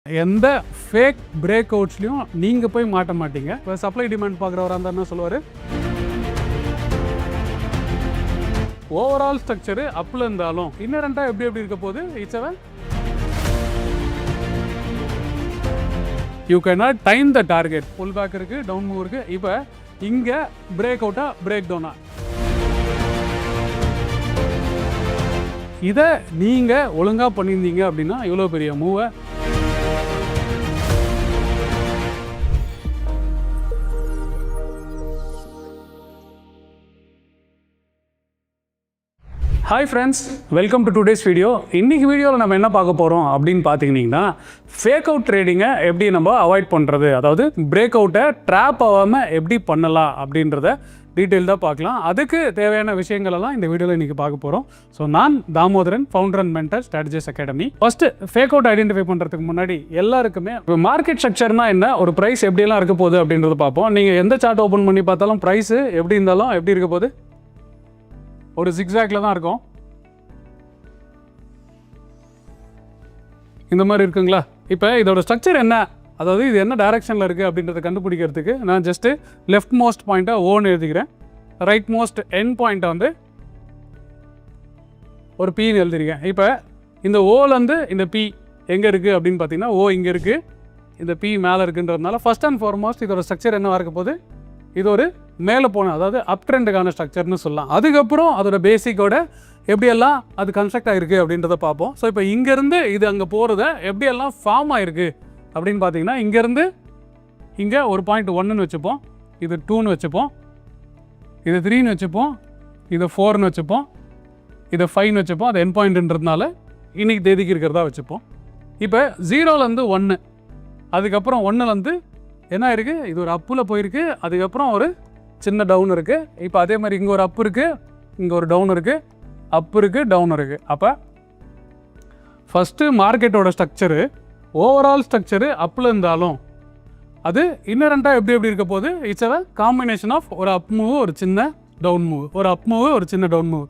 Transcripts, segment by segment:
எந்த fake break அவுட்ஸ்லையும் நீங்கள் போய் மாட்ட மாட்டீங்க. இப்போ சப்ளை டிமாண்ட் பார்க்குறவராக இருந்தால் என்ன சொல்லுவார், ஓவரால் ஸ்ட்ரக்சரு அப்பில் இருந்தாலும் இன்னரண்டாக எப்படி இருக்க போகுது, it's even you can not time the target. Pull back இருக்குது, டவுன் மூவ் இருக்குது. இப்போ இங்கே பிரேக் அவுட்டா பிரேக் டவுனா, இதை நீங்கள் ஒழுங்காக பண்ணியிருந்தீங்க அப்படின்னா இவ்வளோ பெரிய மூவை hi friends, welcome to today's video. இன்றைக்கி வீடியோவில் நம்ம என்ன பார்க்க போகிறோம் அப்படின்னு பார்த்துக்கிட்டிங்கன்னா, ஃபேக் அவுட் ட்ரேடிங்கை எப்படி நம்ம அவாய்ட் பண்ணுறது, அதாவது பிரேக் அவுட்டை ட்ராப் ஆகாமல் எப்படி பண்ணலாம் அப்படின்றத டீட்டெயில்டாக பார்க்கலாம். அதுக்கு தேவையான விஷயங்களெல்லாம் இந்த வீடியோவில் இன்றைக்கி பார்க்க போகிறோம். ஸோ நான் Damodaran, founder and mentor strategies academy. First fake out identify பண்ணுறதுக்கு முன்னாடி எல்லாருக்குமே இப்போ மார்க்கெட் ஸ்ட்ரக்சர்னா என்ன, ஒரு ப்ரைஸ் எப்படியெல்லாம் இருக்க போகுது அப்படின்றத பார்ப்போம். நீங்கள் எந்த சார்ட் ஓப்பன் பண்ணி பார்த்தாலும் ப்ரைஸு எப்படி இருந்தாலும் எப்படி இருக்க போகுது, ஒரு ஜிக்ஸாக்ல தான் இருக்கும். இந்த மாதிரி இருக்குங்களா. இப்போ இதோட ஸ்ட்ரக்சர் என்ன, அதாவது இது என்ன டைரக்ஷனில் இருக்குது அப்படின்றத கண்டுபிடிக்கிறதுக்கு நான் ஜஸ்ட்டு லெஃப்ட் மோஸ்ட் பாயிண்ட்டை ஓன்னு எழுதிக்கிறேன், ரைட் மோஸ்ட் என் பாயிண்ட்டை வந்து ஒரு பின்னு எழுதிருக்கேன். இப்போ இந்த ஓலேருந்து இந்த பி எங்கே இருக்குது அப்படின்னு பார்த்தீங்கன்னா, ஓ இங்கே இருக்குது, இந்த பி மேலே இருக்குன்றதுனால ஃபஸ்ட் அண்ட் ஃபார்மோஸ்ட் இதோட ஸ்ட்ரக்சர் என்னவாக இருக்க போகுது, இது ஒரு மேலே போன, அதாவது அப் ட்ரெண்டுக்கான ஸ்ட்ரக்சர்னு சொல்லலாம். அதுக்கப்புறம் அதோட பேசிக்கோட எப்படியெல்லாம் அது கன்ஸ்ட்ரக்ட் ஆகிருக்கு அப்படின்றத பார்ப்போம். ஸோ இப்போ இங்கேருந்து இது அங்கே போகிறத எப்படியெல்லாம் ஃபார்ம் ஆகிருக்கு அப்படின்னு பார்த்தீங்கன்னா, இங்கேருந்து இங்கே ஒரு பாயிண்ட் 1ன்னு வச்சுப்போம், இது 2ன்னு வச்சுப்போம், இது 3ன்னு வச்சுப்போம், இது 4ன்னு வச்சுப்போம், இதை 5ன்னு வச்சுப்போம். அது என் பாயிண்ட்ன்றதுனால இன்றைக்கி தேதிக்கு இருக்கிறதா வச்சுப்போம். இப்போ 0லேருந்து 1, அதுக்கப்புறம் 1லேருந்து என்ன இருக்குது, இது ஒரு அப்பில் போயிருக்கு, அதுக்கப்புறம் ஒரு சின்ன டவுன் இருக்குது. இப்போ அதே மாதிரி இங்கே ஒரு அப் இருக்குது, இங்கே ஒரு டவுன் இருக்குது, அப் இருக்குது, டவுன் இருக்குது. அப்போ ஃபஸ்ட்டு மார்க்கெட்டோட ஸ்ட்ரக்சரு, ஓவரால் ஸ்ட்ரக்சரு அப்பில் இருந்தாலும் அது இன்னரண்டாக எப்படி இருக்க போகுது, இட்ஸ் அ காம்பினேஷன் ஆஃப் ஒரு அப் மூவ், ஒரு சின்ன டவுன் மூவ், ஒரு அப் மூவ், ஒரு சின்ன டவுன் மூவ்.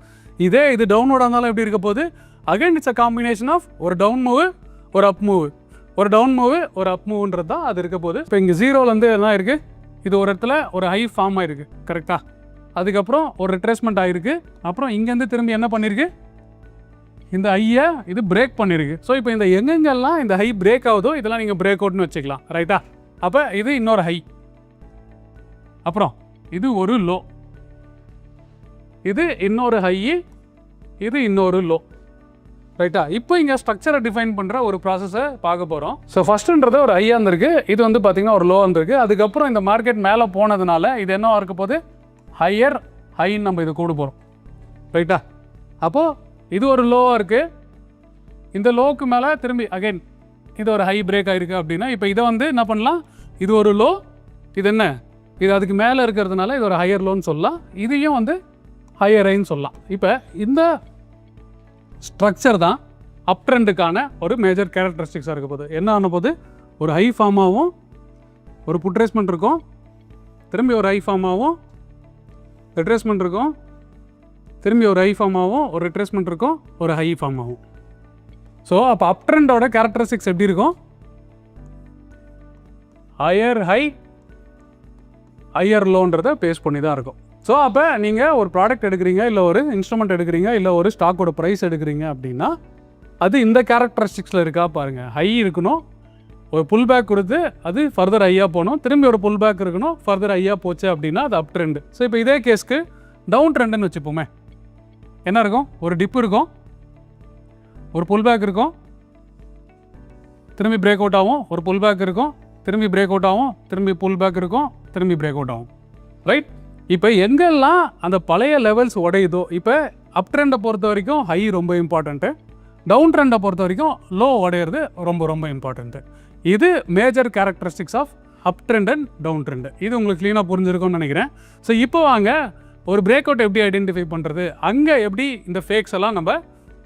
இதே இது டவுனோட இருந்தாலும் எப்படி இருக்க போகுது, again it's a combination of ஒரு டவுன் மூவ், ஒரு அப் மூவ், ஒரு டவுன் மூவ், ஒரு அப் மூவ்ன்றது தான் அது இருக்க போகுது. இப்போ இங்கே 0லேருந்து என்ன இருக்குது, இது ஒரு இடத்துல ஒரு ஹை ஃபார்ம் ஆகிருக்கு கரெக்டாக, அதுக்கப்புறம் ஒரு ரிட்ரேஸ்மெண்ட் ஆகிருக்கு, அப்புறம் இங்கேருந்து திரும்பி என்ன பண்ணியிருக்கு, இந்த ஹையை இது பிரேக் பண்ணியிருக்கு. ஸோ இப்போ இந்த எங்கெங்கெல்லாம் இந்த ஹை பிரேக் ஆகுதோ இதெல்லாம் நீங்கள் பிரேக் அவுட்னு வச்சுக்கலாம், ரைட்டா. அப்போ இது இன்னொரு ஹை, அப்புறம் இது ஒரு லோ, இது இன்னொரு ஹை, இது இன்னொரு லோ, ரைட்டா. இப்போ இங்கே ஸ்ட்ரக்சரை டிஃபைன் பண்ணுற ஒரு ப்ராசஸை பார்க்க போகிறோம். ஸோ ஃபஸ்ட்டுன்றது ஒரு ஹையாக இருந்திருக்கு, இது வந்து பார்த்திங்கன்னா ஒரு லோ இருந்திருக்கு. அதுக்கப்புறம் இந்த மார்க்கெட் மேலே போனதுனால இது என்ன இருக்க போகுது, ஹையர் ஹைன்னு நம்ம இது கூட போகிறோம், ரைட்டா. அப்போது இது ஒரு லோவாக இருக்குது, இந்த லோவுக்கு மேலே திரும்பி அகைன் இது ஒரு ஹை பிரேக் ஆகிருக்கு அப்படின்னா, இப்போ இதை வந்து என்ன பண்ணலாம், இது ஒரு லோ, இது என்ன, இது அதுக்கு மேலே இருக்கிறதுனால இது ஒரு ஹையர் லோன்னு சொல்லலாம், இதையும் வந்து ஹையர் ஹைன்னு சொல்லலாம். இப்போ இந்த ஸ்ட்ரக்சர் தான் அப் ட்ரெண்டுக்கான ஒரு மேஜர் கேரக்டரிஸ்டிக்ஸாக இருக்க போகுது. என்ன ஆன போது, ஒரு ஹை ஃபார்ம் ஆகும், ஒரு புட்ரேஸ்மெண்ட் இருக்கும், திரும்பி ஒரு ஹை ஃபார்ம் ஆகும், ரிட்ரேஸ்மெண்ட் இருக்கும், திரும்பி ஒரு ஹை ஃபார்ம் ஆகும், ஒரு ரிட்ரேஸ்மெண்ட் இருக்கும், ஒரு ஹை ஃபார்ம் ஆகும். ஸோ அப்போ அப் ட்ரெண்டோட கேரக்டரிஸ்டிக்ஸ் எப்படி இருக்கும், ஹையர் ஹை ஹையர் லோன்றதை பேஸ் பண்ணி தான் இருக்கும். ஸோ அப்போ நீங்கள் ஒரு ப்ராடக்ட் எடுக்கிறீங்க, இல்லை ஒரு இன்ஸ்ட்ருமெண்ட் எடுக்கிறீங்க, இல்லை ஒரு ஸ்டாக்கோட ப்ரைஸ் எடுக்கிறீங்க அப்படின்னா அது இந்த கேரக்டரிஸ்டிக்ஸில் இருக்கா பாருங்கள். ஹை இருக்கணும், ஒரு புல் பேக் கொடுத்து அது ஃபர்தர் ஹையாக போகணும், திரும்பி ஒரு புல் பேக் இருக்கணும், ஃபர்தர் ஹையாக போச்சு அப்படின்னா அது அப் ட்ரெண்டு. ஸோ இப்போ இதே கேஸ்க்கு டவுன் ட்ரெண்டுன்னு வச்சுப்போமே, என்ன இருக்கும், ஒரு டிப் இருக்கும், ஒரு புல் பேக் இருக்கும், திரும்பி பிரேக் அவுட் ஆகும், ஒரு புல் பேக் இருக்கும், திரும்பி பிரேக் அவுட் ஆகும், திரும்பி புல் பேக் இருக்கும், திரும்பி பிரேக் அவுட் ஆகும், ரைட். இப்போ எங்கெல்லாம் அந்த பழைய லெவல்ஸ் உடையுதோ, இப்போ அப் ட்ரெண்டை பொறுத்த வரைக்கும் ஹை ரொம்ப இம்பார்ட்டண்ட்டு, டவுன் ட்ரெண்டை பொறுத்த வரைக்கும் லோ உடையிறது ரொம்ப ரொம்ப இம்பார்ட்டண்ட்டு. இது major characteristics of up trend and down trend. இது உங்களுக்கு க்ளீனாக புரிஞ்சிருக்கும்னு நினைக்கிறேன். ஸோ இப்போ வாங்க ஒரு பிரேக் அவுட் எப்படி ஐடென்டிஃபை பண்ணுறது, அங்கே எப்படி இந்த ஃபேக்ஸ் எல்லாம் நம்ம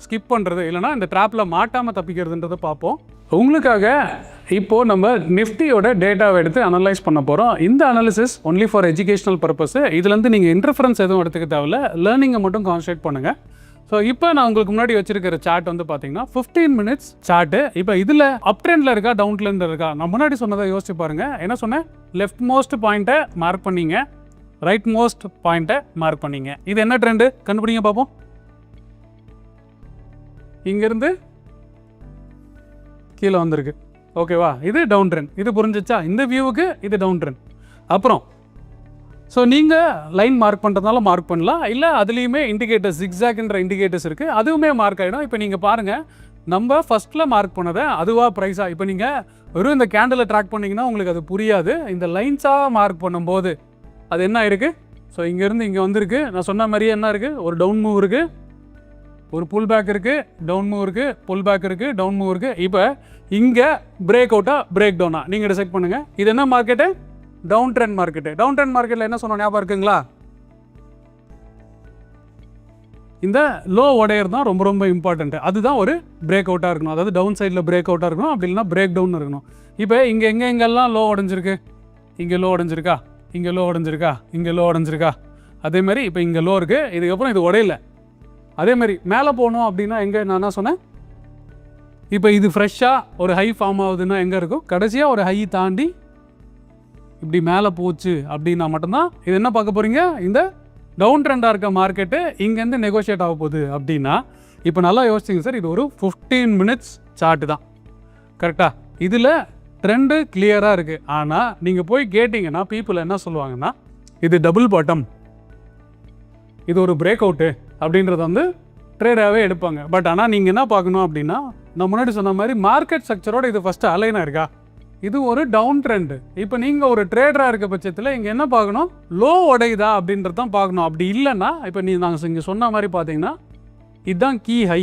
ஸ்கிப் பண்ணுறது, இல்லைனா இந்த ட்ராப்பில் மாட்டாமல் தப்பிக்கிறதுன்றதை பார்ப்போம். உங்களுக்காக இப்போது நம்ம நிஃப்டியோட டேட்டாவை எடுத்து அனலைஸ் பண்ண போகிறோம். இந்த analysis only for educational purpose. இதுலேருந்து நீங்கள் இன்டர்ஃபரன்ஸ் எதுவும் எடுத்துக்க தேவையில்ல, லேர்னிங்கை மட்டும் கான்சன்ட்ரேட் பண்ணுங்கள். ஸோ இப்போ நான் உங்களுக்கு முன்னாடி வச்சிருக்கிற சார்ட் வந்து பார்த்தீங்கன்னா 15 மினிட்ஸ் சார்ட்டு. இப்போ இதில் அப் ட்ரெண்டில் இருக்கா டவுன் ட்ரெண்டில் இருக்கா? நான் முன்னாடி சொன்னதை யோசிச்சு பாருங்கள். என்ன சொன்னேன்? லெஃப்ட் மோஸ்ட் பாயிண்ட்டை மார்க் பண்ணிங்க, ரைட் மோஸ்ட் பாயிண்ட்டை மார்க் பண்ணிங்க. இது என்ன ட்ரெண்டு கண்டுபிடிங்க பார்ப்போம். இங்கேருந்து கீழே வந்திருக்கு, ஓகேவா? இது டவுன் ட்ரெண்ட். இது புரிஞ்சிச்சா? இந்த வியூவுக்கு இது டவுன் ட்ரெண்ட். அப்புறம் ஸோ நீங்கள் லைன் மார்க் பண்ணுறதுனால மார்க் பண்ணலாம், இல்லை அதுலேயுமே இண்டிகேட்டர்ஸ் ஜிக்ஸாக்ன்ற இண்டிகேட்டர்ஸ் இருக்குது, அதுவுமே மார்க் ஆகிடும். இப்போ நீங்கள் பாருங்கள், நம்ம ஃபஸ்ட்டில் மார்க் பண்ணதை அதுவாக ப்ரைஸாக, இப்போ நீங்கள் வெறும் இந்த கேண்டிலை ட்ராக் பண்ணிங்கன்னா உங்களுக்கு அது புரியாது. இந்த லைன்ஸாக மார்க் பண்ணும்போது அது என்ன ஆயிருக்கு? ஸோ இங்கேருந்து இங்கே வந்திருக்கு. நான் சொன்ன மாதிரியே என்ன இருக்குது? ஒரு டவுன் மூவ் இருக்குது, ஒரு புல் பேக் இருக்குது, டவுன் மூவ் இருக்குது, புல் பேக் இருக்குது, டவுன் மூவ் இருக்குது. இப்போ இங்கே பிரேக் அவுட்டா பிரேக் டவுனா நீங்கள் டிசைட் பண்ணுங்கள். இது என்ன market? Down trend market. Down trend மார்க்கெட்டில் என்ன சொன்ன ஞாபகம் இருக்குங்களா? இந்த லோ உடையர் தான் ரொம்ப ரொம்ப இம்பார்ட்டன்ட். அதுதான் ஒரு பிரேக் அவுட்டாக இருக்கணும், அதாவது டவுன் சைடில் பிரேக் அவுட்டாக இருக்கணும், அப்படி இல்லைனா பிரேக் டவுன் இருக்கணும். இப்போ இங்கே எங்கெல்லாம் லோ உடஞ்சிருக்கு? இங்கே லோ உடஞ்சிருக்கா, இங்கே லோ உடஞ்சிருக்கா, இங்கே லோ உடஞ்சிருக்கா? அதேமாதிரி இப்போ இங்கே லோ இருக்குது, இதுக்கப்புறம் இது உடையல. அதேமாதிரி மேலே போகணும் அப்படின்னா எங்கே? நான் என்ன சொன்னேன்? இப்போ இது ஃப்ரெஷ்ஷாக ஒரு ஹை ஃபார்ம் ஆகுதுன்னா எங்கே இருக்கும்? கடைசியாக ஒரு ஹை தாண்டி இப்படி மேலே போச்சு அப்படின்னா மட்டும்தான் இது என்ன பார்க்க போகிறீங்க? இந்த டவுன் ட்ரெண்டாக இருக்க மார்க்கெட்டு இங்கேருந்து நெகோஷியேட் ஆக போகுது அப்படின்னா. இப்போ நல்லா யோசிச்சிங்க சார், இது ஒரு 15 மினிட்ஸ் சார்ட்டு தான், கரெக்டாக? இதில் ட்ரெண்டு கிளியராக இருக்குது. ஆனால் நீங்கள் போய் கேட்டிங்கன்னா பீப்புள் என்ன சொல்லுவாங்கன்னா, இது டபுள் பாட்டம், இது ஒரு பிரேக் அவுட்டு அப்படின்றத வந்து ட்ரேடாகவே எடுப்பாங்க. பட் ஆனால் நீங்கள் என்ன பார்க்கணும் அப்படின்னா, நான் முன்னாடி சொன்ன மாதிரி மார்க்கெட் ஸ்ட்ரக்சரோட இது ஃபஸ்ட்டு அலைனாக இருக்கா? இது ஒரு டவுன் ட்ரெண்டு. இப்போ நீங்கள் ஒரு ட்ரேடராக இருக்க பட்சத்தில் இங்கே என்ன பார்க்கணும்? லோ உடையுதா அப்படின்றது தான் பார்க்கணும். அப்படி இல்லைன்னா இப்போ நாங்கள் இங்கே சொன்ன மாதிரி பார்த்தீங்கன்னா இதுதான் கீ ஹை,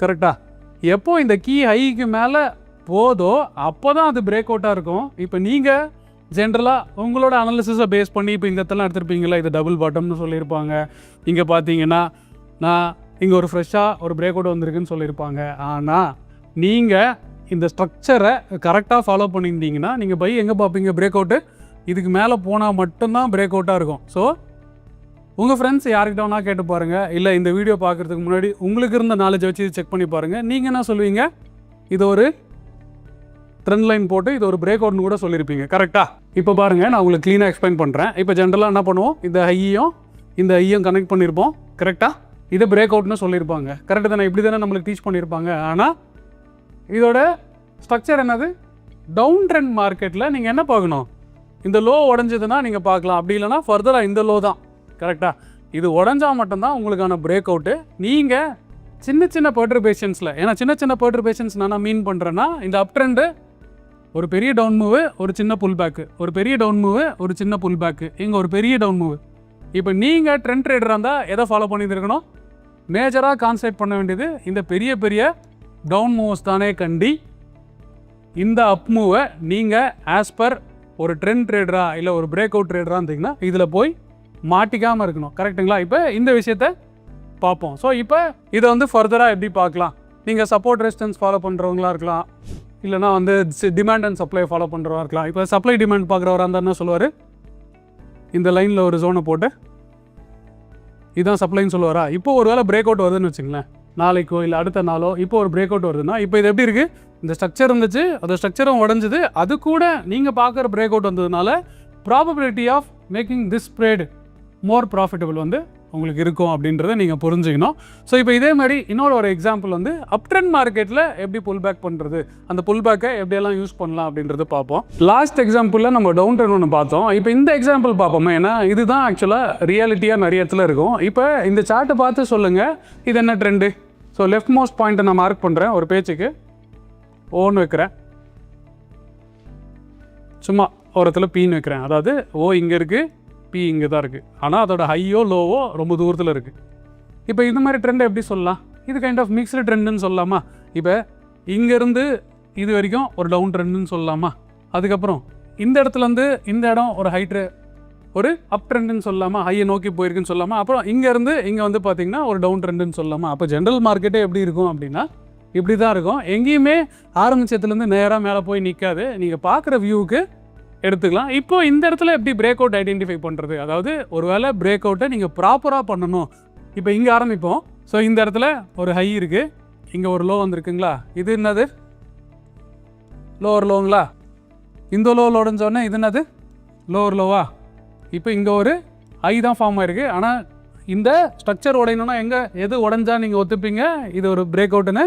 கரெக்டாக? எப்போ இந்த கீ ஹைக்கு மேலே போதோ அப்போ தான் அது பிரேக் அவுட்டாக இருக்கும். இப்போ நீங்கள் ஜென்ரலாக உங்களோட அனாலிசிஸை பேஸ் பண்ணி இப்போ இந்த இடத்துல எடுத்துருப்பீங்களா, இது டபுள் பாட்டம்னு சொல்லியிருப்பாங்க. இங்கே பார்த்தீங்கன்னா நான் இங்கே ஒரு ஃப்ரெஷ்ஷாக ஒரு பிரேக் அவுட் வந்திருக்குன்னு சொல்லியிருப்பாங்க. ஆனால் நீங்கள் இந்த ஸ்ட்ரக்சரை கரெக்டாக ஃபாலோ பண்ணியிருந்தீங்கன்னா நீங்கள் பை எங்கே பார்ப்பீங்க? பிரேக் அவுட்டு இதுக்கு மேலே போனால் மட்டும்தான் பிரேக் அவுட்டாக இருக்கும். ஸோ உங்கள் ஃப்ரெண்ட்ஸ் யாருக்கிட்ட வேணால் கேட்டு பாருங்கள், இல்லை இந்த வீடியோ பார்க்குறதுக்கு முன்னாடி உங்களுக்கு இருந்த நாலேஜை வச்சு செக் பண்ணி பாருங்கள். நீங்கள் என்ன சொல்லுவீங்க? இது ஒரு ட்ரெண்ட் லைன் போட்டு இது ஒரு பிரேக் அவுட்னு கூட சொல்லியிருப்பீங்க, கரெக்டாக? இப்போ பாருங்கள், நான் உங்களுக்கு க்ளீனாக எக்ஸ்பிளைன் பண்ணுறேன். இப்போ ஜென்ரலாக என்ன பண்ணுவோம்? இந்த ஹையும் கனெக்ட் பண்ணியிருப்போம், கரெக்டாக? இதை பிரேக் அவுட்னு சொல்லியிருப்பாங்க, கரெக்டாக தானே? இப்படி தானே நம்மளுக்கு டீச் பண்ணியிருப்பாங்க. ஆனால் இதோட ஸ்ட்ரக்சர் என்னது? டவுன் ட்ரெண்ட் மார்க்கெட்டில் நீங்கள் என்ன பார்க்கணும்? இந்த லோ உடஞ்சதுன்னா நீங்கள் பார்க்கலாம், அப்படி இல்லைனா ஃபர்தராக இந்த லோ தான், கரெக்டாக? இது உடஞ்சால் மட்டும்தான் உங்களுக்கான பிரேக் அவுட்டு. நீங்கள் சின்ன சின்ன பெர்டர்பேஷன்ஸில், ஏன்னா சின்ன சின்ன பெர்டர்பேஷன்ஸ் நான் மீன் பண்ணுறேன்னா, இந்த அப் ட்ரெண்டு ஒரு பெரிய டவுன் மூவு, ஒரு சின்ன புல் பேக்கு, ஒரு பெரிய டவுன் மூவு, ஒரு சின்ன புல் பேக்கு, இங்கே ஒரு பெரிய டவுன் மூவு. இப்போ நீங்கள் ட்ரெண்ட் ட்ரேடராக இருந்தால் எதை ஃபாலோ பண்ணிட்டு இருக்கணும்? மேஜராக கான்சென்ட்ரேட் பண்ண வேண்டியது இந்த பெரிய பெரிய டவுன் மூவ்ஸ் தானே கண்டி. இந்த அப் மூவை நீங்கள் ஆஸ் பர் ஒரு ட்ரெண்ட் ட்ரேடராக இல்லை ஒரு பிரேக் அவுட் ட்ரேடராக இருந்தீங்கன்னா இதில் போய் மாட்டிக்காமல் இருக்கணும், கரெக்டுங்களா? இப்போ இந்த விஷயத்தை பார்ப்போம். ஸோ இப்போ இதை வந்து ஃபர்தராக எப்படி பார்க்கலாம்? நீங்கள் சப்போர்ட் ரெசிஸ்டன்ஸ் ஃபாலோ பண்ணுறவங்களா இருக்கலாம், இல்லைனா வந்து டிமாண்ட் அண்ட் சப்ளை ஃபாலோ பண்ணுறவா இருக்கலாம். இப்போ சப்ளை டிமாண்ட் பார்க்குறவராக இருந்தால் என்ன சொல்லுவார்? இந்த லைனில் ஒரு ஜோனை போட்டு இதுதான் சப்ளைன்னு சொல்லுவாரா? இப்போ ஒரு வேளை பிரேக் அவுட் வருதுன்னு வச்சுங்களேன், நாளைக்கோ இல்லை அடுத்த நாளோ இப்போ ஒரு பிரேக் அவுட் வருதுன்னா, இப்போ இது எப்படி இருக்குது? இந்த ஸ்ட்ரக்சர் இருந்துச்சு, அந்த ஸ்ட்ரக்சரும் உடஞ்சிது, அது கூட நீங்கள் பார்க்குற பிரேக் அவுட் வந்ததுனால probability of making this trade more profitable வந்து உங்களுக்கு இருக்கும் அப்படின்றத நீங்கள் புரிஞ்சுக்கணும். ஸோ இப்போ இதே மாதிரி இன்னொரு எக்ஸாம்பிள் வந்து அப் ட்ரெண்ட் மார்க்கெட்டில் எப்படி புல் பேக் பண்ணுறது, அந்த புல் பேக்கை எப்படியெல்லாம் யூஸ் பண்ணலாம் அப்படின்றது பார்ப்போம். லாஸ்ட் எக்ஸாம்பிளில் நம்ம டவுன் ட்ரெண்ட் ஒன்று பார்த்தோம். இப்போ இந்த எக்ஸாம்பிள் பார்ப்போம், ஏன்னா இதுதான் ஆக்சுவலாக ரியாலிட்டியாக நிறைய இடத்துல இருக்கும். இப்போ இந்த சார்ட்டை பார்த்து சொல்லுங்கள், இது என்ன ட்ரெண்டு? ஸோ லெஃப்ட் மோஸ்ட் பாயிண்ட்டை நான் மார்க் பண்ணுறேன், ஒரு பேச்சுக்கு ஓன்னு வைக்கிறேன், சும்மா ஓரத்தில் பீன்னு வைக்கிறேன். அதாவது ஓ இங்கே இருக்குது, பி இங்கே தான் இருக்குது, ஆனால் அதோட ஹையோ லோவோ ரொம்ப தூரத்தில் இருக்குது. இப்போ இந்த மாதிரி ட்ரெண்டை எப்படி சொல்லலாம்? இது கைண்ட் ஆஃப் மிக்ஸ்டு ட்ரெண்டுன்னு சொல்லலாமா? இப்போ இங்கேருந்து இது வரைக்கும் ஒரு டவுன் ட்ரெண்டுன்னு சொல்லலாமா? அதுக்கப்புறம் இந்த இடத்துலேருந்து இந்த இடம் ஒரு ஒரு அப் ட்ரெண்டுன்னு சொல்லலாமா? ஹையை நோக்கி போயிருக்குன்னு சொல்லலாமா? அப்புறம் இங்கேருந்து இங்கே வந்து பார்த்திங்கன்னா ஒரு டவுன் ட்ரெண்டுன்னு சொல்லலாமா? அப்போ ஜென்ரல் மார்க்கெட்டே எப்படி இருக்கும் அப்படின்னா இப்படி தான் இருக்கும். எங்கேயுமே ஆரம்பிச்சதுலேருந்து நேராக மேலே போய் நிற்காது, நீங்கள் பார்க்குற வியூவுக்கு எடுத்துக்கலாம். இப்போ இந்த இடத்துல எப்படி பிரேக் அவுட் ஐடென்டிஃபை பண்ணுறது? அதாவது ஒரு வேளை பிரேக் அவுட்டை நீங்கள் ப்ராப்பராக பண்ணணும், இப்போ இங்கே ஆரம்பிப்போம். ஸோ இந்த இடத்துல ஒரு ஹை இருக்குது, இங்கே ஒரு லோ வந்துருக்குங்களா, இது என்னது லோவர் லோங்களா, இந்த லோவில் உடஞ்சோடனே இது என்னது லோவர் லோவா. இப்போ இங்கே ஒரு ஹை தான் ஃபார்ம் ஆகிருக்கு. ஆனால் இந்த ஸ்ட்ரக்சர் உடையணும்னா எது உடஞ்சா நீங்கள் ஒத்துப்பீங்க இது ஒரு பிரேக் அவுட்டுன்னு?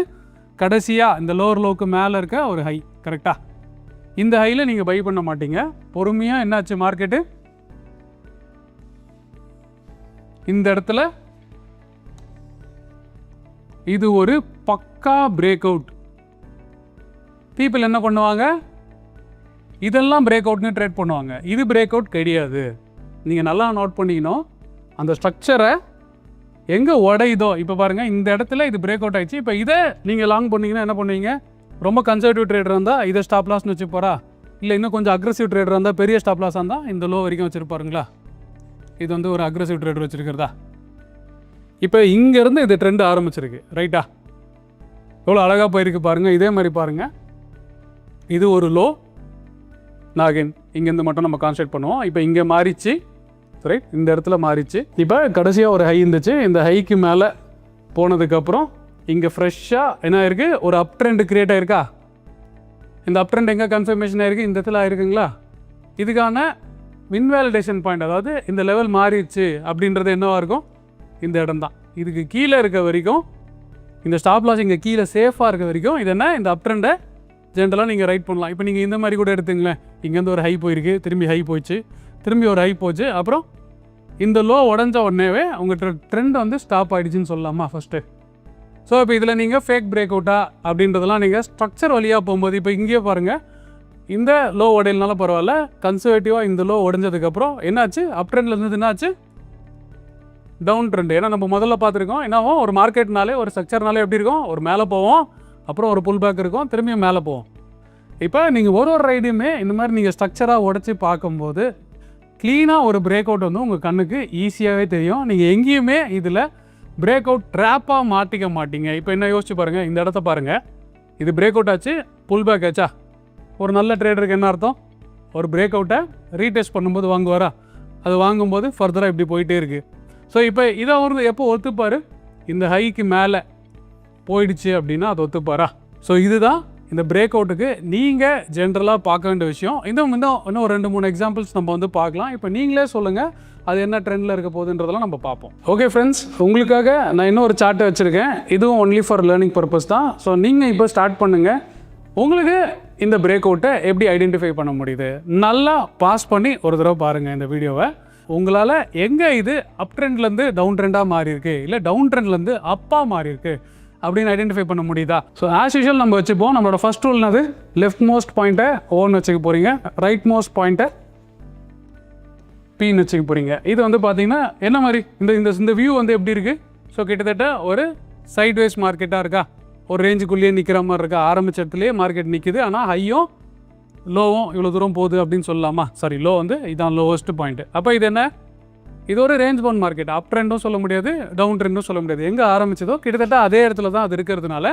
கடைசியாக இந்த லோவர் லோவுக்கு மேலே இருக்க ஒரு ஹை, கரெக்டாக? இந்த ஹையில் நீங்கள் பை பண்ண மாட்டீங்க. பொறுமையாக என்னாச்சு மார்க்கெட்டு இந்த இடத்துல இது ஒரு பக்கா பிரேக் அவுட். பீப்புள் என்ன பண்ணுவாங்க, இதெல்லாம் பிரேக் அவுட்னு ட்ரேட் பண்ணுவாங்க. இது பிரேக் அவுட் கிடையாது. நீங்கள் நல்லா நோட் பண்ணிக்கணும், அந்த ஸ்ட்ரக்சரை எங்கே உடையுதோ. இப்போ பாருங்கள், இந்த இடத்துல இது பிரேக் அவுட் ஆகிடுச்சு. இப்போ இதை நீங்கள் லாங் பண்ணிங்கன்னா என்ன பண்ணுவீங்க? ரொம்ப கன்சர்வேட்டிவ் ட்ரேடர் இருந்தால் இதை ஸ்டாப் லாஸ்னு வச்சுப்பாரா? இல்லை இன்னும் கொஞ்சம் அக்ரெசிவ் ட்ரேடர் இருந்தால் பெரிய ஸ்டாப் லாஸாக இருந்தால் இந்த லோ வரைக்கும் வச்சுருப்பாருங்களா? இது வந்து ஒரு அக்ரெசிவ் ட்ரேடர் வச்சுருக்கிறதா? இப்போ இங்கேருந்து இது ட்ரெண்ட் ஆரம்பிச்சிருக்கு, ரைட்டா? எவ்வளோ அழகாக போயிருக்கு பாருங்கள். இதே மாதிரி பாருங்கள், இது ஒரு லோ. நாகேன் இங்கேருந்து மட்டும் நம்ம கான்சன்ட்ரேட் பண்ணுவோம். இப்போ இங்கே மாறிச்சு, ரைட்? இந்த இடத்துல மாறிச்சு. இப்போ கடைசியாக ஒரு ஹை இருந்துச்சு. இந்த ஹைக்கு மேலே போனதுக்கப்புறம் இங்கே ஃப்ரெஷ்ஷாக என்ன ஆயிருக்கு, ஒரு அப் ட்ரெண்ட் க்ரியேட் ஆயிருக்கா? இந்த அப் ட்ரெண்ட் எங்கே கன்ஃபர்மேஷன் ஆயிருக்கு? இந்த இடத்துல ஆயிருக்குங்களா? இதுக்கான இன்வேலிடேஷன் பாயிண்ட், அதாவது இந்த லெவல் மாறிடுச்சு அப்படின்றது என்னவாக இருக்கும்? இந்த இடம் தான். இதுக்கு கீழே இருக்க வரைக்கும், இந்த ஸ்டாப் லாஸ் இங்கே கீழே சேஃபாக இருக்க வரைக்கும் இது என்ன, இந்த அப் ட்ரெண்டை ஜென்ரலாக நீங்கள் ரைட் பண்ணலாம். இப்போ நீங்கள் இந்த மாதிரி கூட எடுத்துங்களேன், இங்கேருந்து ஒரு ஹை போயிருக்கு, திரும்பி ஹை போயிடுச்சு, திரும்பி ஒரு ஹை போச்சு, அப்புறம் இந்த லோ உடஞ்ச உடனேவே உங்கள் ட்ரெண்ட் வந்து ஸ்டாப் ஆகிடுச்சின்னு சொல்லலாமா ஃபஸ்ட்டு? ஸோ இப்போ இதில் நீங்கள் ஃபேக் பிரேக் அவுட்டா அப்படின்றதெல்லாம் நீங்கள் ஸ்ட்ரக்சர் வழியாக போகும்போது, இப்போ இங்கேயே பாருங்கள், இந்த லோ உடையிலனால பரவாயில்ல, கன்சர்வேட்டிவாக இந்த லோ உடஞ்சதுக்கப்புறம் என்னாச்சு, அப் ட்ரெண்டில் இருந்தது என்னாச்சு, டவுன் ட்ரெண்ட். ஏன்னா நம்ம முதல்ல பார்த்துருக்கோம், என்னாவும் ஒரு மார்க்கெட்னாலே ஒரு ஸ்ட்ரக்சர்னாலே எப்படி இருக்கும், ஒரு மேலே போவோம், அப்புறம் ஒரு புல் பேக் இருக்கும், திரும்பியும் மேலே போவோம். இப்போ நீங்கள் ஒரு ரைடையுமே இந்த மாதிரி நீங்கள் ஸ்ட்ரக்சராக உடச்சி பார்க்கும்போது க்ளீனாக ஒரு பிரேக் அவுட் வந்து உங்கள் கண்ணுக்கு ஈஸியாகவே தெரியும். நீங்கள் எங்கேயுமே இதில் பிரேக் அவுட் ட்ராப்பாக மாட்டிக்க மாட்டீங்க. இப்போ என்ன யோசிச்சு பாருங்கள், இந்த இடத்த பாருங்கள், இது பிரேக் அவுட் ஆச்சு, புல் பேக் ஆச்சா? ஒரு நல்ல ட்ரேடருக்கு என்ன அர்த்தம், ஒரு பிரேக் அவுட்டை ரீடெஸ்ட் பண்ணும்போது வாங்குவாரா? அது வாங்கும்போது ஃபர்தராக இப்படி போயிட்டே இருக்குது. ஸோ இப்போ இதை அவர் எப்போ ஒத்துப்பார், இந்த ஹைக்கு மேலே போயிடுச்சு அப்படின்னா அது ஒத்துப்பாரா? ஸோ இதுதான் இந்த பிரேக் அவுட்டுக்கு நீங்கள் ஜென்ரலாக பார்க்க வேண்டிய விஷயம். இன்னும் ஒரு 2-3 எக்ஸாம்பிள்ஸ் நம்ம வந்து பார்க்கலாம். இப்போ நீங்களே சொல்லுங்கள் அது என்ன ட்ரெண்டில் இருக்க போகுதுன்றதெல்லாம் நம்ம பார்ப்போம். ஓகே ஃப்ரெண்ட்ஸ், உங்களுக்காக நான் இன்னும் ஒரு சார்ட்டை வச்சுருக்கேன். இதுவும் ஒன்லி ஃபார் லேர்னிங் பர்பஸ் தான். ஸோ நீங்கள் இப்போ ஸ்டார்ட் பண்ணுங்கள். உங்களுக்கு இந்த பிரேக் அவுட்டை எப்படி ஐடென்டிஃபை பண்ண முடியுது, நல்லா பாஸ் பண்ணி ஒரு தடவை பாருங்கள் இந்த வீடியோவை. உங்களால் எங்கே இது அப் ட்ரெண்ட்லேருந்து டவுன் ட்ரெண்டாக மாறி இருக்கு, இல்லை டவுன் ட்ரெண்ட்லேருந்து அப்பாக மாறி இருக்கு அப்படின்னு ஐடென்டிஃபை பண்ண முடியுதா? ஸோ ஆஸ் யூஷுவல் நம்ம வச்சுப்போம். நம்மளோட ஃபர்ஸ்ட் ரூல் என்னது, லெஃப்ட் மோஸ்ட் பாயிண்ட்டை ஓன்னு வச்சுக்க போகிறீங்க, ரைட் மோஸ்ட் பாயிண்ட்டை பின்னு வச்சுக்க போகிறீங்க. இது வந்து பார்த்தீங்கன்னா என்ன மாதிரி இந்த வியூ வந்து எப்படி இருக்குது? ஸோ கிட்டத்தட்ட ஒரு சைட்வேஸ் மார்க்கெட்டாக இருக்கா, ஒரு ரேஞ்சுக்குள்ளேயே நிற்கிற மாதிரி இருக்கா. ஆரம்பிச்ச இடத்துலேயே மார்க்கெட் நிற்குது, ஆனால் ஹையும் லோவும் இவ்வளோ தூரம் போகுது அப்படின்னு சொல்லலாமா? சாரி, லோ வந்து இதான் லோவஸ்ட் பாயிண்ட். அப்போ இது என்ன, இது ஒரு ரேஞ்ச் பவுண்ட் மார்க்கெட். அப் ட்ரெண்டும் சொல்ல முடியாது, டவுன் ட்ரெண்டும் சொல்ல முடியாது. எங்கே ஆரம்பிச்சதோ கிட்டத்தட்ட அதே இடத்துல தான் அது இருக்கிறதுனால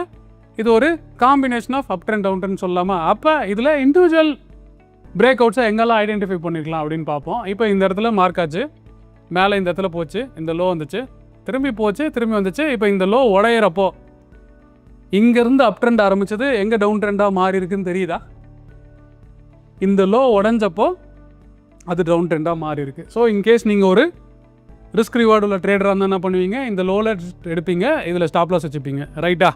இது ஒரு combination of up trend down trend சொல்லலாமா? அப்போ இதில் இண்டிவிஜுவல் பிரேக் அவுட்ஸை எங்கெல்லாம் ஐடென்டிஃபை பண்ணிக்கலாம் அப்படின்னு பார்ப்போம். இப்போ இந்த இடத்துல மார்க் ஆச்சு, மேலே இந்த இடத்துல போச்சு, இந்த லோ வந்துச்சு, திரும்பி போச்சு, திரும்பி வந்துச்சு. இப்போ இந்த லோ உடையிறப்போ இங்கேருந்து அப் ட்ரெண்ட் ஆரம்பித்தது எங்கே டவுன் ட்ரெண்டாக மாறி இருக்குன்னு தெரியுதா? இந்த லோ உடஞ்சப்போ அது டவுன் ட்ரெண்டாக மாறி இருக்குது. ஸோ இன்கேஸ் நீங்கள் ஒரு ரிஸ்க் ரிவார்டு உள்ள ட்ரேடராக இருந்தால் என்ன பண்ணுவீங்க, இந்த லோவில் எடுப்பீங்க, இதில் ஸ்டாப் லாஸ் வச்சுப்பீங்க, ரைட்டா?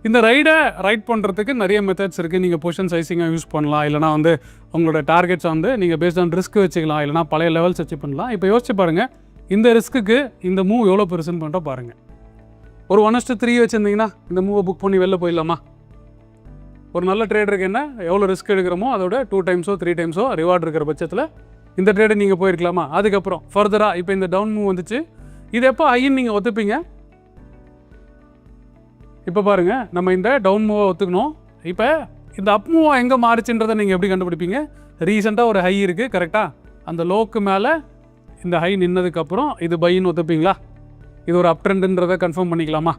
இந்த ரைடை ரைட் பண்ணுறதுக்கு நிறைய மெத்தட்ஸ் இருக்குது. நீங்கள் பொசிஷன் சைஸிங்காக யூஸ் பண்ணலாம், இல்லைனா வந்து உங்களோட டார்கெட்ஸ் வந்து நீங்கள் பேஸ்ட் ஆன் ரிஸ்க் வச்சுக்கலாம், இல்லைனா பழைய லெவல்ஸ் வச்சு பண்ணலாம். இப்போ யோசிச்சு பாருங்கள், இந்த ரிஸ்க்குக்கு இந்த மூவ் எவ்வளோ பெருசுன்னு பண்ணிட்டோம் பாருங்கள். ஒரு 1:3 வச்சுருந்தீங்கன்னா இந்த மூவை புக் பண்ணி வெளில போயிடலாமா? ஒரு நல்ல ட்ரேடருக்கு என்ன, எவ்வளோ ரிஸ்க் எடுக்கிறோமோ அதோட 2 டைம்ஸோ 3 டைம்ஸோ ரிவார்டு இருக்கிற பட்சத்தில் இந்த ட்ரேடை நீங்கள் போயிருக்கலாமா? அதுக்கப்புறம் ஃபர்தராக இப்போ இந்த டவுன் மூவ் வந்துச்சு, இது எப்போ ஐன்னு நீங்கள் ஒத்துப்பீங்க? இப்போ பாருங்கள், நம்ம இந்த டவுன் மூவை ஒத்துக்கணும். இப்போ இந்த அப் மூவ் எங்கே மாறிச்சுன்றதை நீங்கள் எப்படி கண்டுபிடிப்பீங்க? ரீசெண்டாக ஒரு ஹை இருக்குது, கரெக்டாக? அந்த லோக்கு மேலே இந்த ஹை நின்னதுக்கப்புறம் இது பைன்னு ஒத்துப்பீங்களா? இது ஒரு அப் ட்ரெண்டுன்றதை கன்ஃபார்ம் பண்ணிக்கலாமா?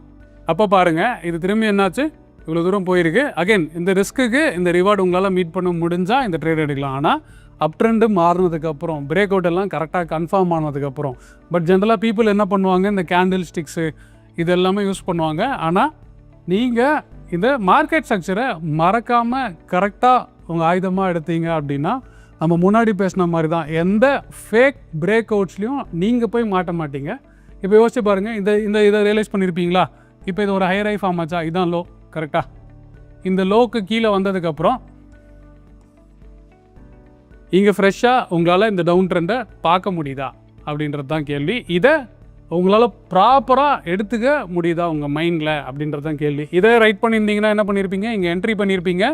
அப்போ பாருங்கள், இது திரும்பி என்னாச்சு, இவ்வளோ தூரம் போயிருக்கு. அகைன் இந்த ரிஸ்க்குக்கு இந்த ரிவார்டு உங்களால் மீட் பண்ண முடிஞ்சால் இந்த ட்ரேட் எடுக்கலாம். ஆனால் அப் ட்ரெண்டு மாறினதுக்கப்புறம் பிரேக் அவுட் எல்லாம் கரெக்டாக கன்ஃபார்ம் ஆனதுக்கப்புறம். பட் ஜென்ரலாக பீப்புள் என்ன பண்ணுவாங்க, இந்த கேண்டில் ஸ்டிக்ஸு இது எல்லாமே யூஸ் பண்ணுவாங்க. ஆனால் நீங்கள் இந்த மார்க்கெட் ஸ்ட்ரக்சரை மறக்காமல் கரெக்டாக உங்கள் ஆயுதமாக எடுத்தீங்க அப்படின்னா நம்ம முன்னாடி பேசின மாதிரி தான் எந்த ஃபேக் பிரேக் அவுட்ஸ்லையும் நீங்கள் போய் மாட்ட மாட்டீங்க. இப்போ யோசிச்சு பாருங்கள், இதை ரியலைஸ் பண்ணியிருப்பீங்களா? இப்போ இது ஒரு ஹையர் ஹை ஃபார்ம் ஆச்சா, இதுதான் லோ கரெக்டாக. இந்த லோக்கு கீழே வந்ததுக்கப்புறம் இங்கே ஃப்ரெஷ்ஷாக உங்களால் இந்த டவுன் ட்ரெண்டை பார்க்க முடியுதா அப்படின்றது தான் கேள்வி. இதை உங்களால் ப்ராப்பராக எடுத்துக்க முடியுதா உங்கள் மைண்டில் அப்படின்றது தான் கேள்வி. இதை ரைட் பண்ணியிருந்தீங்கன்னா என்ன பண்ணியிருப்பீங்க, இங்கே என்ட்ரி பண்ணியிருப்பீங்க,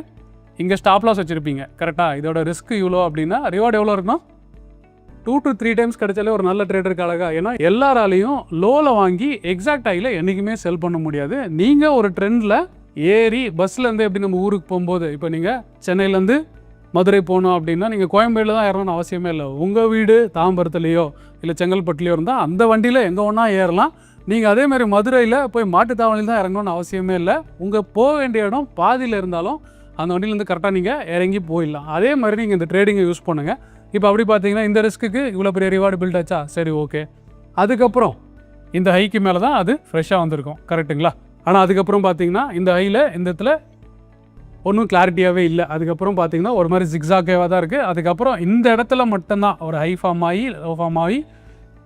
இங்கே ஸ்டாப் லாஸ் வச்சுருப்பீங்க கரெக்டாக. இதோட ரிஸ்க் இவ்வளோ அப்படின்னா ரிவார்டு எவ்வளோ இருக்கணும், 2 to 3 டைம்ஸ் கிடைச்சாலே ஒரு நல்ல ட்ரேடருக்கு அழகா. ஏன்னா எல்லாராலையும் லோவில் வாங்கி எக்ஸாக்ட் ஆகில என்றைக்குமே செல் பண்ண முடியாது. நீங்கள் ஒரு ட்ரெண்டில் ஏறி பஸ்ஸிலேருந்து எப்படி நம்ம ஊருக்கு போகும்போது, இப்போ நீங்கள் சென்னையிலேருந்து மதுரை போகணும் அப்படின்னா நீங்கள் கோயம்பேடில் தான் ஏறணும்னு அவசியமே இல்லை. உங்கள் வீடு தாம்பரத்துலேயோ இல்லை செங்கல்பட்டுலேயோ இருந்தால் அந்த வண்டியில் எங்கே ஒன்றா ஏறலாம். நீங்கள் அதேமாதிரி மதுரையில் போய் மாட்டுத்தாவணியில் தான் இறங்கணும்னு அவசியமே இல்லை. உங்கள் போக வேண்டிய இடம் பாதியில் இருந்தாலும் அந்த வண்டியிலேருந்து கரெக்டாக நீங்கள் இறங்கி போயிடலாம். அதே மாதிரி நீங்கள் இந்த ட்ரேடிங்கை யூஸ் பண்ணுங்கள். இப்போ அப்படி பார்த்தீங்கன்னா இந்த ரிஸ்க்குக்கு இவ்வளோ பெரிய ரிவார்டு பில்ட் ஆச்சா, சரி ஓகே. அதுக்கப்புறம் இந்த ஹைக்கு மேலே தான் அது ஃப்ரெஷ்ஷாக வந்திருக்கும் கரெக்டுங்களா. ஆனால் அதுக்கப்புறம் பார்த்தீங்கன்னா இந்த ஹையில் இந்த இடத்துல ஒன்றும் கிளாரிட்டியாகவே இல்லை. அதுக்கப்புறம் பார்த்தீங்கன்னா ஒரு மாதிரி ஜிக்ஸாக்கேவாக தான் இருக்குது. அதுக்கப்புறம் இந்த இடத்துல மட்டும்தான் ஒரு ஹை ஃபார்ம் ஆகி லோ ஃபார்ம் ஆகி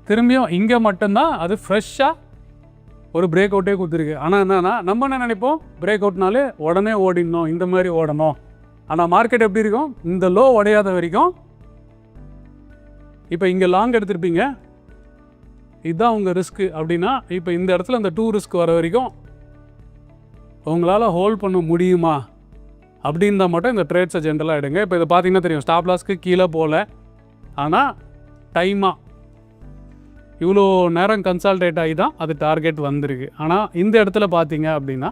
திரும்பியும் இங்கே மட்டும்தான் அது ஃப்ரெஷ்ஷாக ஒரு பிரேக் அவுட்டே கொடுத்துருக்கு. ஆனால் என்னென்னா நம்ம என்ன நினைப்போம், பிரேக் அவுட்னாலே உடனே ஓடிடணும், இந்த மாதிரி ஓடணும். ஆனால் மார்க்கெட் எப்படி இருக்கும், இந்த லோ உடையாத வரைக்கும். இப்போ இங்கே லாங் எடுத்துருப்பீங்க, இதுதான் உங்கள் ரிஸ்க்கு அப்படின்னா இப்போ இந்த இடத்துல இந்த 2 ரிஸ்க் வர வரைக்கும் உங்களால் ஹோல்ட் பண்ண முடியுமா அப்படின்னா மட்டும் இந்த ட்ரேட்ஸை ஜென்ரலாக எடுங்க. இப்போ இதை பார்த்தீங்கன்னா தெரியும், ஸ்டாப் லாஸ்க்கு கீழே போகல, ஆனால் டைமாக இவ்வளோ நேரம் கன்சால்டேட் ஆகி தான் அது டார்கெட் வந்திருக்கு. ஆனால் இந்த இடத்துல பார்த்தீங்க அப்படின்னா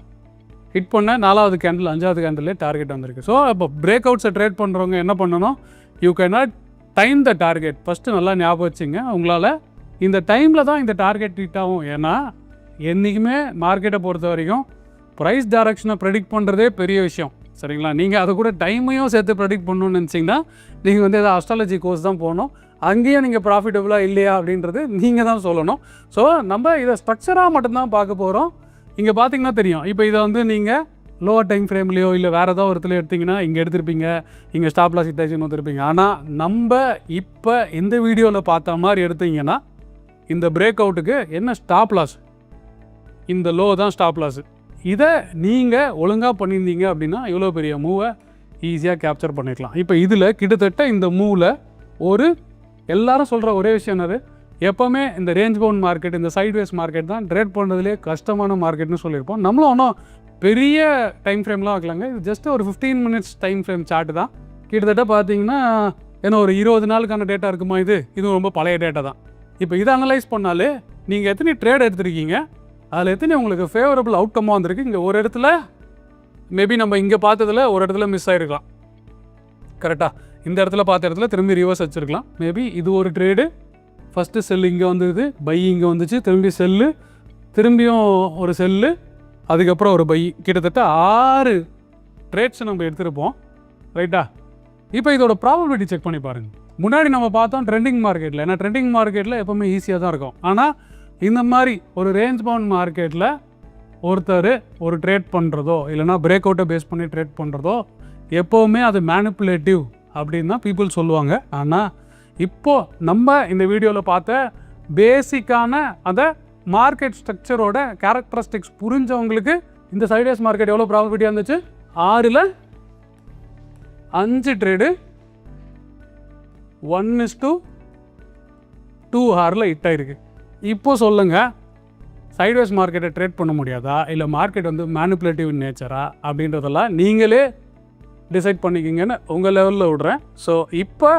ஹிட் பண்ண 4வது கேண்டில் 5வது கேண்டிலே டார்கெட் வந்திருக்கு. ஸோ இப்போ பிரேக் அவுட்ஸை ட்ரேட் பண்ணுறவங்க என்ன பண்ணணும், you can not time the target. First நல்லா ஞாபகம் வச்சுங்க, உங்களால் இந்த டைமில் தான் இந்த டார்கெட் ஹிட் ஆகும். ஏன்னா என்றைக்குமே மார்க்கெட்டை பொறுத்த வரைக்கும் ப்ரைஸ் டைரக்ஷனை ப்ரெடிக்ட் பண்ணுறதே பெரிய விஷயம் சரிங்களா. நீங்கள் அதை கூட டைமையும் சேர்த்து ப்ரெடிக்ட் பண்ணணும்னு நினச்சிங்கன்னா நீங்கள் வந்து எதாவது அஸ்ட்ராலஜி கோர்ஸ் தான் போகணும். அங்கேயும் நீங்கள் ப்ராஃபிட்டபுளாக இல்லையா அப்படின்றது நீங்கள் தான் சொல்லணும். ஸோ நம்ம இதை ஸ்ட்ரக்சராக மட்டும்தான் பார்க்க போகிறோம். இங்கே பார்த்தீங்கன்னா தெரியும், இப்போ இதை வந்து நீங்கள் லோவர் டைம் ஃப்ரேம்லேயோ இல்லை வேறு ஏதாவது ஒரு இடத்துல எடுத்திங்கன்னா இங்கே எடுத்திருப்பீங்க, இங்கே ஸ்டாப் லாஸ் இட்டாச்சுன்னு வந்துருப்பீங்க. ஆனால் நம்ம இப்போ இந்த வீடியோவில் பார்த்த மாதிரி எடுத்தீங்கன்னா இந்த பிரேக் அவுட்டுக்கு என்ன ஸ்டாப் லாஸ், இந்த லோ தான் ஸ்டாப் லாஸு. இதை நீங்கள் ஒழுங்காக பண்ணியிருந்தீங்க அப்படின்னா இவ்வளோ பெரிய மூவை ஈஸியாக கேப்சர் பண்ணிக்கலாம். இப்போ இதில் கிட்டத்தட்ட இந்த மூவில் ஒரு எல்லாரும் சொல்கிற ஒரே விஷயம் என்னது, எப்போவுமே இந்த ரேஞ்ச் பவுண்ட் மார்க்கெட், இந்த சைட்வேஸ் மார்க்கெட் தான் ட்ரேட் பண்ணுறதுலேயே கஷ்டமான மார்க்கெட்னு சொல்லியிருப்போம். நம்மளும் ஒன்றும் பெரிய டைம் ஃப்ரேம்லாம் வைக்கலாங்க, இது ஜஸ்ட் ஒரு 15 minutes டைம் ஃப்ரேம் சார்ட்டு தான். கிட்டத்தட்ட பார்த்தீங்கன்னா ஏன்னா ஒரு 20 நாளுக்கான டேட்டா இருக்குமா, இதுவும் ரொம்ப பழைய டேட்டா தான். இப்போ இதை அனலைஸ் பண்ணாலே நீங்கள் எத்தனை ட்ரேட் எடுத்துருக்கீங்க, அதில் எத்தனை உங்களுக்கு ஃபேவரபிள் அவுட்கம்மாக வந்திருக்கு. இங்கே ஒரு இடத்துல மேபி நம்ம இங்கே பார்த்ததில் ஒரு இடத்துல மிஸ் ஆகிருக்கலாம் கரெக்டாக. இந்த இடத்துல பார்த்த இடத்துல திரும்பி ரிவர்ஸ் வச்சுருக்கலாம். மேபி இது ஒரு ட்ரேடு, ஃபஸ்ட்டு செல்லு இங்கே வந்துடுது, பை இங்கே வந்துச்சு, திரும்பி செல்லு, திரும்பியும் ஒரு செல்லு, அதுக்கப்புறம் ஒரு பை. கிட்டத்தட்ட 6 ட்ரேட்ஸ் நம்ம எடுத்துருப்போம் ரைட்டா. இப்போ இதோட ப்ராபபிலிட்டி செக் பண்ணி பாருங்கள். முன்னாடி நம்ம பார்த்தோம் ட்ரெண்டிங் மார்க்கெட்டில், ஏன்னா ட்ரெண்டிங் மார்க்கெட்டில் எப்போவுமே ஈஸியாக தான் இருக்கும். ஆனால் இந்த மாதிரி ஒரு ரேஞ்ச் பவுண்ட் மார்க்கெட்டில் ஒருத்தர் ஒரு ட்ரேட் பண்ணுறதோ இல்லைனா பிரேக் அவுட்டை பேஸ் பண்ணி ட்ரேட் பண்ணுறதோ எப்போவுமே அது மேனிப்புலேட்டிவ் அப்படின்னு தான் பீப்புள் சொல்லுவாங்க. ஆனால் இப்போது நம்ம இந்த வீடியோவில் பார்த்த பேசிக்கான அந்த மார்க்கெட் ஸ்ட்ரக்சரோட கேரக்டரிஸ்டிக்ஸ் புரிஞ்சவங்களுக்கு இந்த சைட்வேஸ் மார்க்கெட் எவ்வளோ ப்ராபபிலிட்டியாக இருந்துச்சு, 6ல் 5 ட்ரேடு 1:2 ஹாரில் ஹிட் ஆகிருக்கு. இப்போ சொல்லுங்கள், சைட்வேஸ் மார்க்கெட்டை ட்ரேட் பண்ண முடியாதா, இல்லை மார்க்கெட் வந்து மேனிப்புலேட்டிவ் நேச்சரா அப்படின்றதெல்லாம் நீங்களே டிசைட் பண்ணிக்கிங்கன்னு உங்கள் லெவலில் விடுறேன். ஸோ இப்போ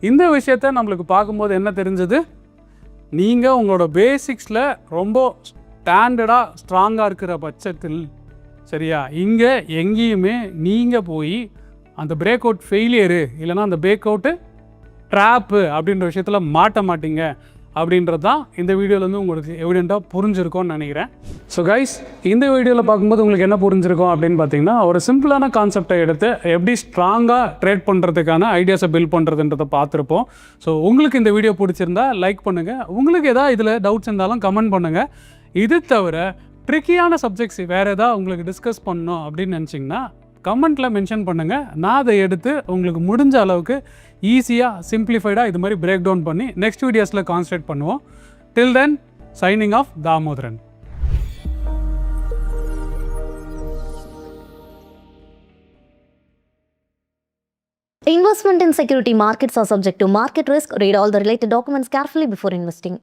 இந்த விஷயத்த நம்மளுக்கு பார்க்கும்போது என்ன தெரிஞ்சது, நீங்கள் உங்களோட பேசிக்ஸில் ரொம்ப ஸ்டாண்டர்டாக ஸ்ட்ராங்காக இருக்கிற பட்சத்தில் சரியா, இங்கே எங்கேயுமே நீங்கள் போய் அந்த பிரேக் அவுட் ஃபெயிலியரு இல்லைனா அந்த பிரேக் அவுட்டு ட்ராப்பு அப்படின்ற விஷயத்தில் மாட்ட மாட்டீங்க. அப்படின்றது தான் இந்த வீடியோலேருந்து உங்களுக்கு எவிடெண்ட்டாக புரிஞ்சிருக்கும்னு நினைக்கிறேன். ஸோ கைஸ், இந்த வீடியோவில் பார்க்கும்போது உங்களுக்கு என்ன புரிஞ்சிருக்கும் அப்படின்னு பார்த்தீங்கன்னா, ஒரு சிம்பிளான கான்செப்டை எடுத்து எப்படி ஸ்ட்ராங்காக ட்ரேட் பண்ணுறதுக்கான ஐடியாஸை பில்ட் பண்ணுறதுன்றதை பார்த்துருப்போம். ஸோ உங்களுக்கு இந்த வீடியோ பிடிச்சிருந்தா லைக் பண்ணுங்கள். உங்களுக்கு எதாவது இதில் டவுட்ஸ் இருந்தாலும் கமெண்ட் பண்ணுங்கள். இது தவிர ட்ரிக்கியான சப்ஜெக்ட்ஸ் வேறு எதாவது உங்களுக்கு டிஸ்கஸ் பண்ணணும் அப்படின்னு நினச்சிங்கன்னா கமெண்ட்டில் மென்ஷன் பண்ணுங்கள். நான் அதை எடுத்து உங்களுக்கு முடிஞ்ச அளவுக்கு ஈஸியாக சிம்பிளிஃபைடாக இது மாதிரி பிரேக் டவுன் பண்ணி நெக்ஸ்ட் வீடியோஸில் கான்சன்ட்ரேட் பண்ணுவோம். Till then, signing off, Damodaran. Investment in security markets are subject to market risk. Read all the related documents carefully before investing.